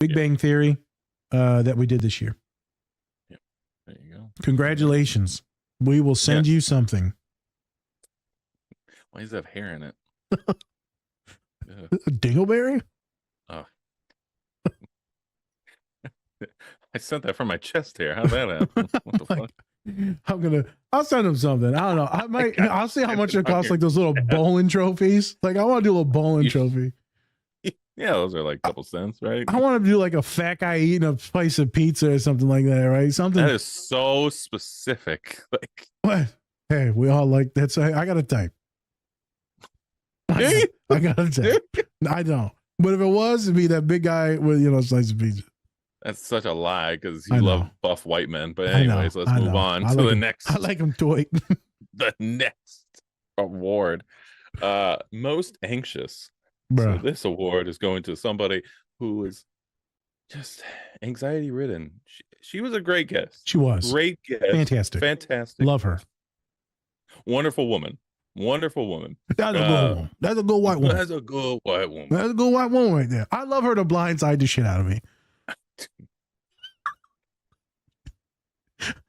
Big Bang Theory that we did this year. Yeah. There you go. Congratulations. We will send you something. Why does it have hair in it? A dingleberry? Oh. I sent that from my chest hair. How'd that happen? What the fuck? I'll send him something. I don't know. I'll see how much it costs, like those little bowling trophies. Like, I want to do a little bowling trophy. Yeah, those are like a couple cents, right? I want to do like a fat guy eating a slice of pizza or something like that, right? Something that is so specific. Like, what? Hey, we all like that's. I got to type. I got to type. I don't. But if it was, it'd be that big guy with a slice of pizza. That's such a lie because you love buff white men. But anyways, let's move on to the next. I like him toy. The next award, most anxious. Bruh. So this award is going to somebody who is just anxiety ridden. She was a great guest. She was great guest. Fantastic. Love her. Wonderful woman. That's a good woman. That's a good white woman. That's a good white woman. That's a good white woman right there. I love her to blindside the shit out of me.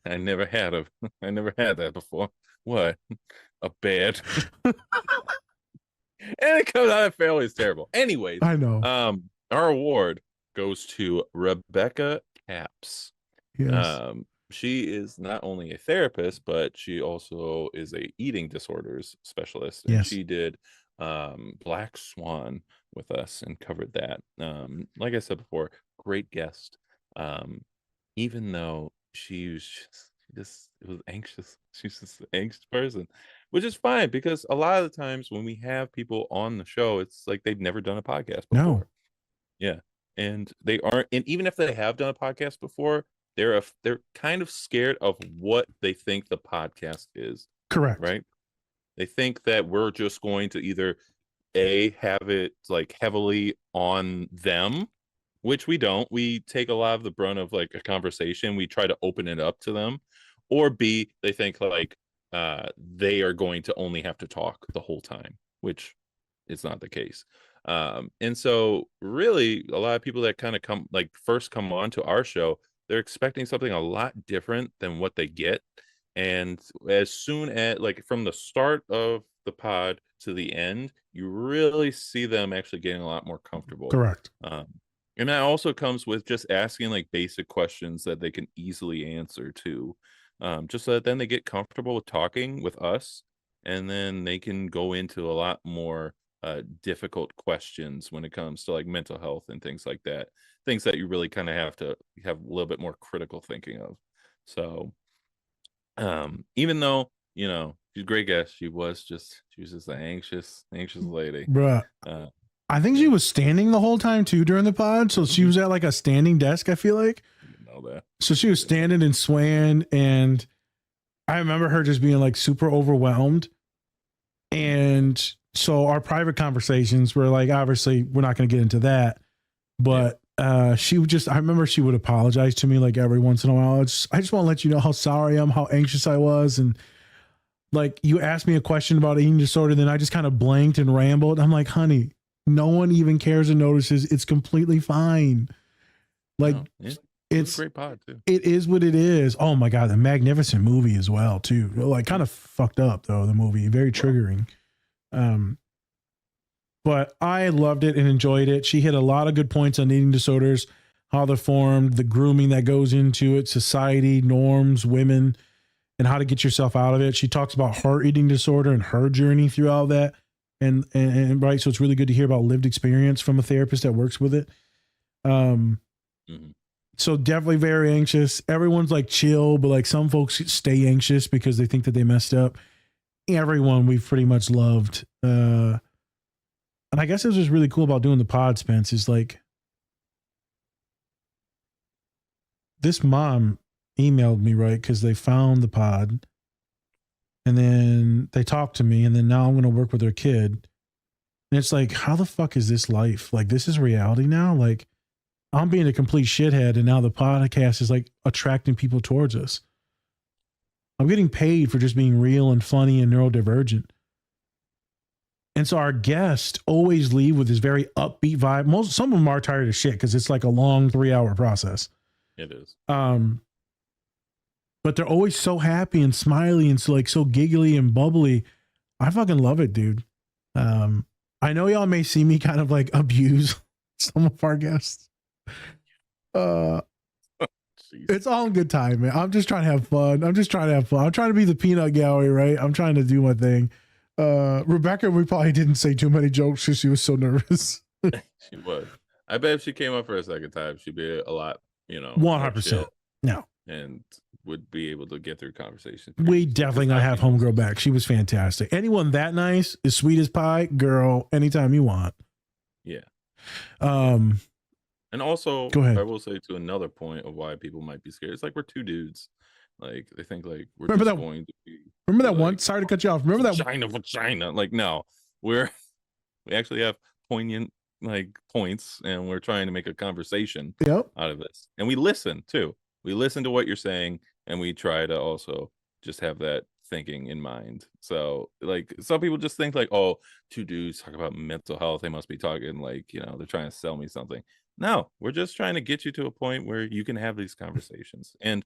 I never had that before. What? A bed. And it comes out of family is terrible. Anyways, I know. Our award goes to Rebecca Capps. Yes. She is not only a therapist, but she also is a eating disorders specialist. And she did Black Swan with us and covered that. Like I said before, great guest. Even though she was anxious. She's just an anxious person, which is fine because a lot of the times when we have people on the show, it's like they've never done a podcast before. No. Yeah. And they aren't, and even if they have done a podcast before, they're kind of scared of what they think the podcast is. Correct. Right? They think that we're just going to either have it like heavily on them, which we don't. We take a lot of the brunt of like a conversation. We try to open it up to them. Or B, they think like they are going to only have to talk the whole time, which is not the case. And so really a lot of people that kind of first come on to our show, they're expecting something a lot different than what they get. And as soon as like from the start of the pod to the end, you really see them actually getting a lot more comfortable. Correct. And that also comes with just asking like basic questions that they can easily answer to, just so that then they get comfortable with talking with us, and then they can go into a lot more difficult questions when it comes to like mental health and things like that. Things that you really kind of have to have a little bit more critical thinking of. So, even though she's a great guest, she was just an anxious lady, bruh. I think she was standing the whole time too during the pod. So she was at like a standing desk, I feel like. You know that. So she was standing and swaying, and I remember her just being like super overwhelmed. And so our private conversations were like, obviously we're not going to get into that, but she would I remember she would apologize to me like every once in a while. I just want to let you know how sorry I am, how anxious I was. And like, you asked me a question about eating disorder, then I just kind of blanked and rambled. I'm like, honey, no one even cares and notices. It's completely fine. Like, it's a great pod too. It is what it is. Oh my God. The Magnificent movie as well too. Like, kind of fucked up though, the movie, very triggering. But I loved it and enjoyed it. She hit a lot of good points on eating disorders, how they're formed, the grooming that goes into it, society, norms, women, and how to get yourself out of it. She talks about her eating disorder and her journey through all that. And right. So it's really good to hear about lived experience from a therapist that works with it. So definitely very anxious. Everyone's like chill, but like some folks stay anxious because they think that they messed up. Everyone we've pretty much loved. And I guess it was just really cool about doing the pod, Spence, is like this mom emailed me, right? Because they found the pod and then they talked to me, and then now I'm going to work with their kid. And it's like, how the fuck is this life? Like, this is reality now. Like, I'm being a complete shithead, and now the podcast is like attracting people towards us. I'm getting paid for just being real and funny and neurodivergent. And so our guests always leave with this very upbeat vibe. Some of them are tired of shit because it's like a long 3-hour process. It is. But they're always so happy and smiley and so like so giggly and bubbly. I fucking love it, dude. I know y'all may see me kind of like abuse some of our guests. It's all in good time, man. I'm just trying to have fun. I'm trying to be the peanut gallery, right? I'm trying to do my thing. Rebecca, we probably didn't say too many jokes because she was so nervous. She was. I bet if she came up for a second time, she'd be a lot, 100%. No. And would be able to get through conversations. We definitely gonna have homegirl back. She was fantastic. Anyone that nice, as sweet as pie, girl, anytime you want. Yeah. And also, go ahead. I will say to another point of why people might be scared. It's like we're two dudes. Like they think like we're going to be. Remember that one? Sorry to cut you off. Remember that vagina. Like no, we actually have poignant like points, and we're trying to make a conversation out of this. And we listen too. We listen to what you're saying, and we try to also just have that thinking in mind. So like some people just think like, oh, two dudes talk about mental health. They must be talking like, they're trying to sell me something. No, we're just trying to get you to a point where you can have these conversations. And,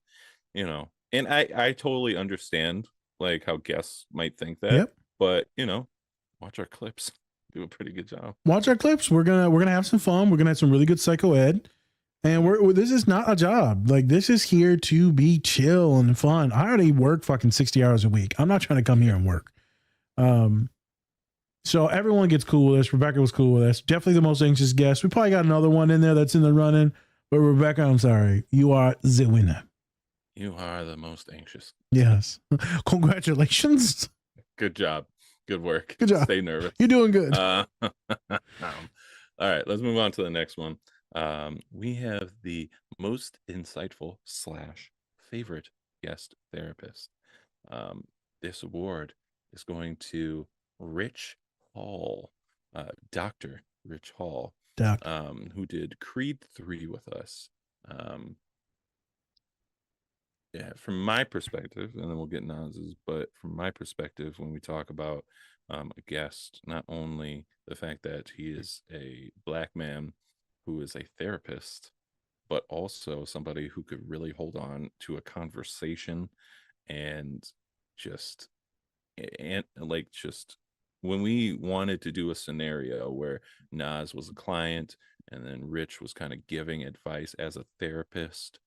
and I totally understand like how guests might think that, but watch our clips. Do a pretty good job. Watch our clips. We're gonna have some fun. We're gonna have some really good psycho ed. And this is not a job. Like this is here to be chill and fun. I already work fucking 60 hours a week. I'm not trying to come here and work. So everyone gets cool with us. Rebecca was cool with us. Definitely the most anxious guest. We probably got another one in there that's in the running. But Rebecca, I'm sorry. You are the winner. You are the most anxious. Yes. Congratulations. Good job. Good work. Good job. Stay nervous. You're doing good. All right, let's move on to the next one. We have the most insightful / favorite guest therapist. This award is going to Ritch Hall, Dr. Ritch Hall, who did Creed 3 with us. From my perspective, and then we'll get Naz's, but from my perspective, when we talk about a guest, not only the fact that he is a Black man who is a therapist, but also somebody who could really hold on to a conversation and just when we wanted to do a scenario where Nas was a client and then Ritch was kind of giving advice as a therapist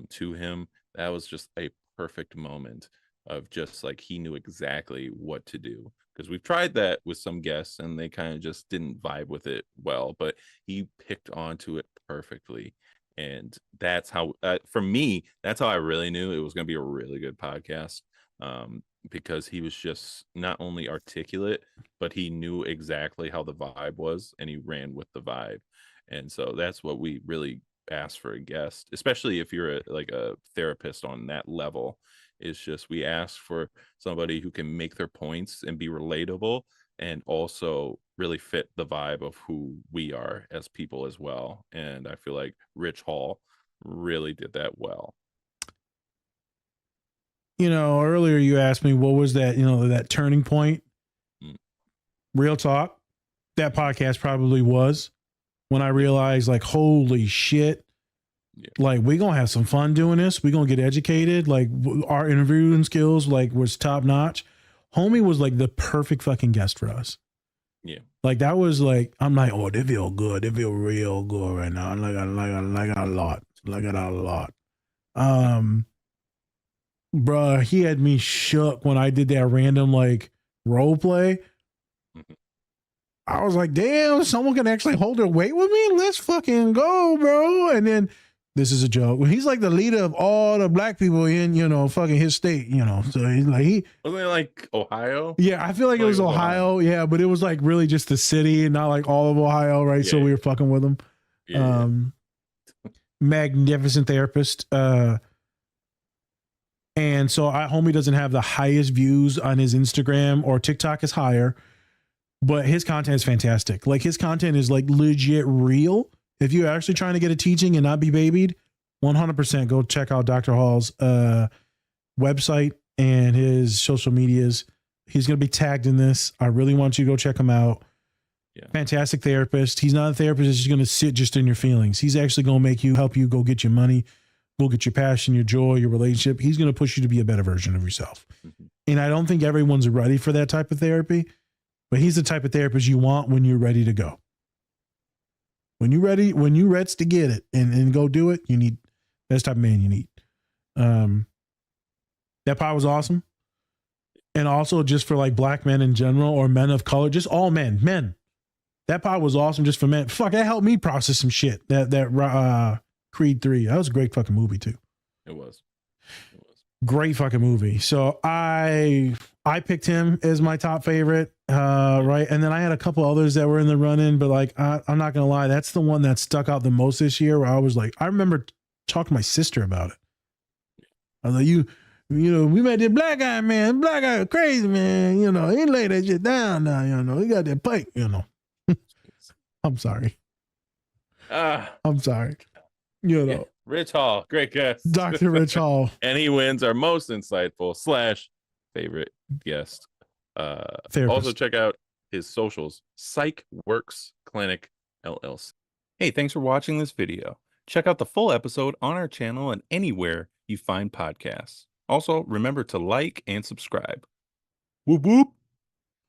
to him, that was just a perfect moment of just like he knew exactly what to do. Because we've tried that with some guests and they kind of just didn't vibe with it well, but he picked onto it perfectly. And that's how, for me, that's how I really knew it was going to be a really good podcast. Because he was just not only articulate, but he knew exactly how the vibe was and he ran with the vibe. And so that's what we really ask for a guest, especially if you're a therapist on that level. Is just we ask for somebody who can make their points and be relatable and also really fit the vibe of who we are as people as well. And I feel like Ritch Hall really did that well. Earlier you asked me what was that, that turning point. Real talk, that podcast probably was when I realized like, holy shit. Yeah. Like we're going to have some fun doing this. We're going to get educated. Like our interviewing skills, like was top notch. Homie was like the perfect fucking guest for us. Yeah. Like that was like, I'm like, oh, they feel good. They feel real good right now. I like it a lot. Like it a lot. Bruh, he had me shook when I did that random like role play. Mm-hmm. I was like, damn, someone can actually hold their weight with me? Let's fucking go, bro. And then this is a joke. He's like the leader of all the Black people in, fucking his state, So he's like, wasn't it like Ohio? Yeah, I feel like it was Ohio. Yeah, but it was like really just the city and not like all of Ohio, right? Yeah. So we were fucking with him. Yeah. Magnificent therapist. And so homie doesn't have the highest views on his Instagram or TikTok is higher, but his content is fantastic. Like his content is like legit real. If you're actually trying to get a teaching and not be babied, 100% go check out Dr. Hall's website and his social medias. He's going to be tagged in this. I really want you to go check him out. Yeah. Fantastic therapist. He's not a therapist that's just going to sit just in your feelings. He's actually going to help you go get your money, go get your passion, your joy, your relationship. He's going to push you to be a better version of yourself. Mm-hmm. And I don't think everyone's ready for that type of therapy, but he's the type of therapist you want when you're ready to go. When you're ready to get it and go do it, that's the type of man you need. That part was awesome. And also just for like black men in general or men of color, just all men. That part was awesome just for men. Fuck, that helped me process some shit. That Creed 3. That was a great fucking movie too. It was. Great fucking movie. So I picked him as my top favorite. Right. And then I had a couple others that were in the run-in, but like, I'm not going to lie. That's the one that stuck out the most this year where I was like, I remember talking to my sister about it. I was like, you know, we met this black guy, man. Black guy crazy, man. You know, he laid that shit down now, you know. He got that pipe, you know. I'm sorry. I'm sorry. You know. Yeah. Ritch Hall, great guest. Dr. Ritch Hall. And he wins our most insightful / favorite guest. Also check out his socials, Psych Works Clinic LLC. Hey, thanks for watching this video. Check out the full episode on our channel and anywhere you find podcasts. Also, remember to like and subscribe. Whoop whoop.